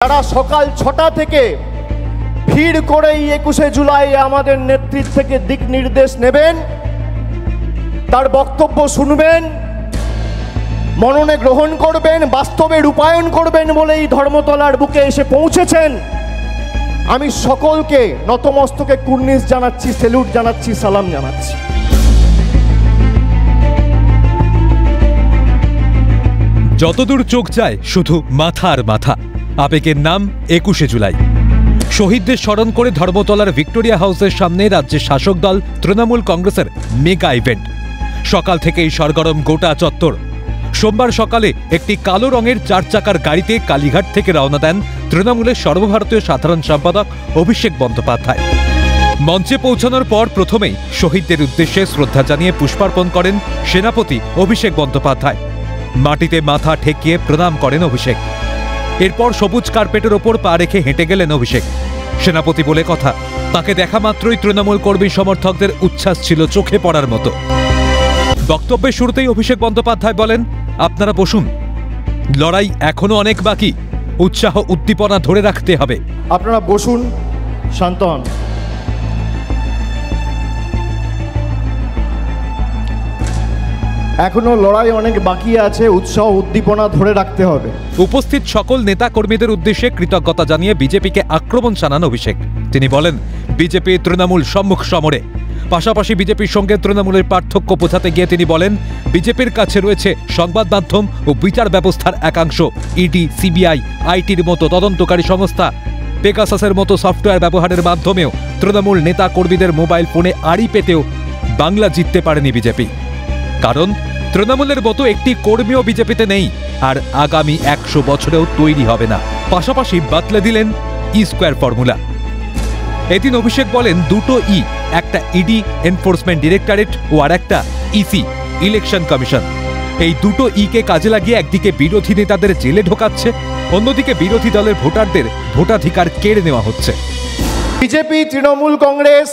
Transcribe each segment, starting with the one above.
যারা সকাল ৬টা থেকে ভিড় করে ২১শে জুলাই আমাদের নেতৃত্ব থেকে দিক নির্দেশ নেবেন, তার বক্তব্য শুনবেন, মননে গ্রহণ করবেন, বাস্তবে রূপায়ণ করবেন বলেই ধর্মতলার বুকে এসে পৌঁছেছেন। আমি সকলকে নতমস্তকে কুর্নিশ জানাচ্ছি, সেলুট জানাচ্ছি, সালাম জানাচ্ছি। যতদূর চোখ যায় শুধু মাথা আর মাথা। আবেগের নাম ২১শে জুলাই। শহীদদের স্মরণ করে ধর্মতলার ভিক্টোরিয়া হাউসের সামনে রাজ্যের শাসক দল তৃণমূল কংগ্রেসের মেগা ইভেন্ট। সকাল থেকেই সরগরম গোটা চত্বর। সোমবার সকালে একটি কালো রঙের ৪ চাকার গাড়িতে কালীঘাট থেকে রওনা দেন তৃণমূলের সর্বভারতীয় সাধারণ সম্পাদক অভিষেক বন্দ্যোপাধ্যায়। মঞ্চে পৌঁছানোর পর প্রথমেই শহীদদের উদ্দেশ্যে শ্রদ্ধা জানিয়ে পুষ্পার্পণ করেন সেনাপতি অভিষেক বন্দ্যোপাধ্যায়। মাটিতে মাথা ঠেকিয়ে প্রণাম করেন অভিষেক। এরপর সবুজ কার্পেটের ওপর পা রেখে হেঁটে গেলেন অভিষেক। সেনাপতি বলে কথা, তাকে দেখা মাত্রই তৃণমূল কর্মী সমর্থকদের উচ্ছ্বাস ছিল চোখে পড়ার মতো। বক্তব্যের শুরুতেই অভিষেক বন্দ্যোপাধ্যায় বলেন, আপনারা বসুন, লড়াই এখনো অনেক বাকি, উৎসাহ উদ্দীপনা ধরে রাখতে হবে। আপনারা বসুন, শান্ত হন। এখনো লড়াই অনেক বাকি আছে, উৎসাহ উদ্দীপনা ধরে রাখতে হবে। উপস্থিত সকল নেতা কর্মীদের উদ্দেশ্যে কৃতজ্ঞতা জানিয়ে বিজেপিকে আক্রমণ জানান অভিষেক। তিনি বলেন, বিজেপি তৃণমূল সম্মুখ সমরে। পাশাপাশি বিজেপির সঙ্গে তৃণমূলের পার্থক্য বোঝাতে গিয়ে তিনি বলেন, বিজেপির কাছে রয়েছে সংবাদ মাধ্যম ও বিচার ব্যবস্থার একাংশ, ইডি, সিবিআই, আইটির মতো তদন্তকারী সংস্থা। পেগাসাসের মতো সফটওয়্যার ব্যবহারের মাধ্যমেও তৃণমূল নেতা কর্মীদের মোবাইল ফোনে আড়ি পেতেও বাংলা জিততে পারেনি বিজেপি। কারণ তৃণমূলের মতো একটি কর্মীও বিজেপিতে নেই, আর আগামী ১০০ বছরেও তৈরি হবে না। পাশাপাশি বাতলে দিলেন ই স্কোয়ার ফর্মুলা। এদিন অভিষেক বলেন, দুটো ই, একটা ইডি এনফোর্সমেন্ট ডিরেক্টরেট ও আর একটা ইসি ইলেকশন কমিশন। এই দুটো ইকে কাজে লাগিয়ে একদিকে বিরোধী নেতাদের জেলে ঢোকাচ্ছে, অন্যদিকে বিরোধী দলের ভোটারদের ভোটাধিকার কেড়ে নেওয়া হচ্ছে। বিজেপি তৃণমূল কংগ্রেস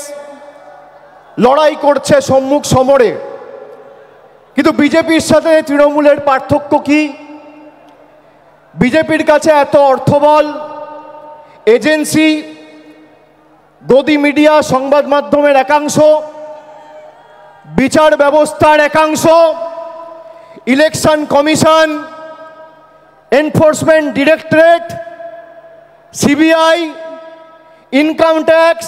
লড়াই করছে সম্মুখ সমরে, কিন্তু বিজেপির সাথে তৃণমূলের পার্থক্য কি? বিজেপির কাছে এত অর্থবল, এজেন্সি, গদি মিডিয়া, সংবাদ মাধ্যমের একাংশ, বিচার ব্যবস্থার একাংশ, election commission, enforcement directorate, CBI, income tax,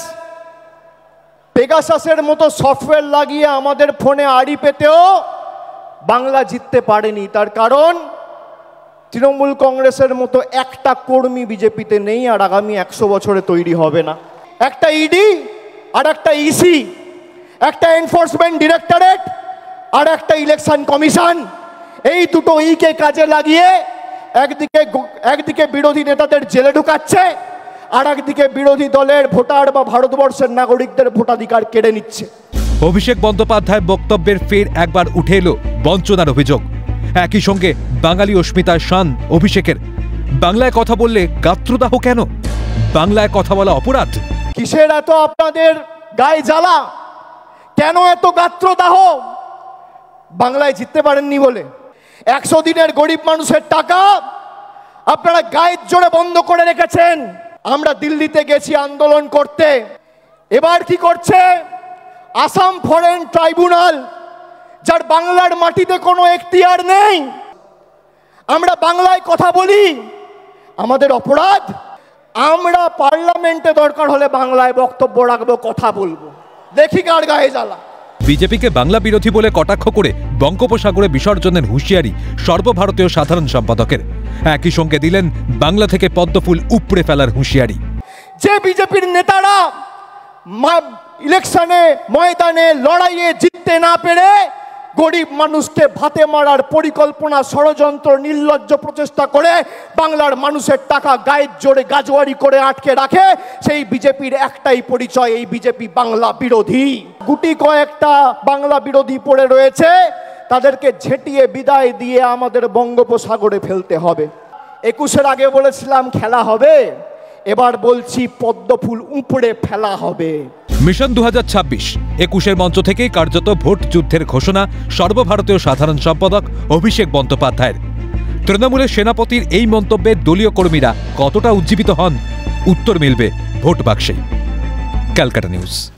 পেগাসাসের মতো সফটওয়্যার লাগিয়ে আমাদের ফোনে আড়ি পেতেও বাংলা জিততে পারেনি। তার কারণ তৃণমূল কংগ্রেসের মতো একটা কর্মী বিজেপিতে নেই, আর আগামী ১০০ বছরে তৈরি হবে না। একটা ইডি আর একটা ইসি, একটা এনফোর্সমেন্ট ডিরেক্টরেট আর একটা ইলেকশন কমিশন, এই দুটো ইকে কাজে লাগিয়ে একদিকে বিরোধী নেতাদের জেলে ঢুকাচ্ছে, আর একদিকে বিরোধী দলের ভোটার বা ভারতবর্ষের নাগরিকদের ভোটাধিকার কেড়ে নিচ্ছে। অভিষেক বন্দ্যোপাধ্যায় বক্তব্যের ফের একবার উঠে এলো বঞ্চনার অভিযোগ। একই সঙ্গে বাঙালি অস্মিতার শান অভিষেকের। বাংলায় কথা বললে গাত্রদাহ কেন? বাংলায় কথা বলা অপরাধ? কিসের এত আপনাদের গায়ে জ্বালা? কেন এত গাত্রদাহ? বাংলায় জিততে পারেননি বলে? ১০০ দিনের গরিব মানুষের টাকা আপনারা গায়ের জোরে বন্ধ করে রেখেছেন। আমরা দিল্লিতে গেছি আন্দোলন করতে, এবার কি করছে আসাম ফরেন ট্রাইব্যুনাল, যার বাংলার মাটিতে কোনো এখতিয়ার নেই। আমরা বাংলায় কথা বলি, আমাদের অপরাধ? আমরা পার্লামেন্টে দরকার হলে বাংলায় বক্তব্য রাখবো, কথা বলবো, দেখি কার গায়ে জ্বালা। বিজেপিকে বাংলা বিরোধী বলে কটাক্ষ করে বঙ্গোপসাগরে বিসর্জনের হুঁশিয়ারি সর্বভারতীয় সাধারণ সম্পাদকের। একই সঙ্গে দিলেন বাংলা থেকে পদ্মফুল উপড়ে ফেলার হুঁশিয়ারি। যে বিজেপির নেতারা ইলেকশনে ময়দানে লড়াইয়ে জিততে না পেরে গরিব মানুষকে ভাতে মারার পরিকল্পনা, ষড়যন্ত্র, নির্লজ্জ প্রচেষ্টা করে বাংলার মানুষের টাকা গায়ের জোরে গাজোয়ারি করে আটকে রাখে, সেই বিজেপির একটাই পরিচয়, এই বিজেপি বাংলা বিরোধী। গুটি কয়েকটা বাংলা বিরোধী পড়ে রয়েছে, তাদেরকে ঝেঁটিয়ে বিদায় দিয়ে আমাদের বঙ্গোপসাগরে ফেলতে হবে। ২১-এর আগে বলেছিলাম খেলা হবে, এবার বলছি পদ্মফুল উপড়ে ফেলা হবে। মিশন ২০২৬ ২১-এর মঞ্চ থেকেই কার্যত ভোট যুদ্ধের ঘোষণা সর্বভারতীয় সাধারণ সম্পাদক অভিষেক বন্দ্যোপাধ্যায়ের। তৃণমূলের সেনাপতির এই মন্তব্যে দলীয় কর্মীরা কতটা উজ্জীবিত হন, উত্তর মিলবে ভোট বাক্সে। ক্যালকাটা নিউজ।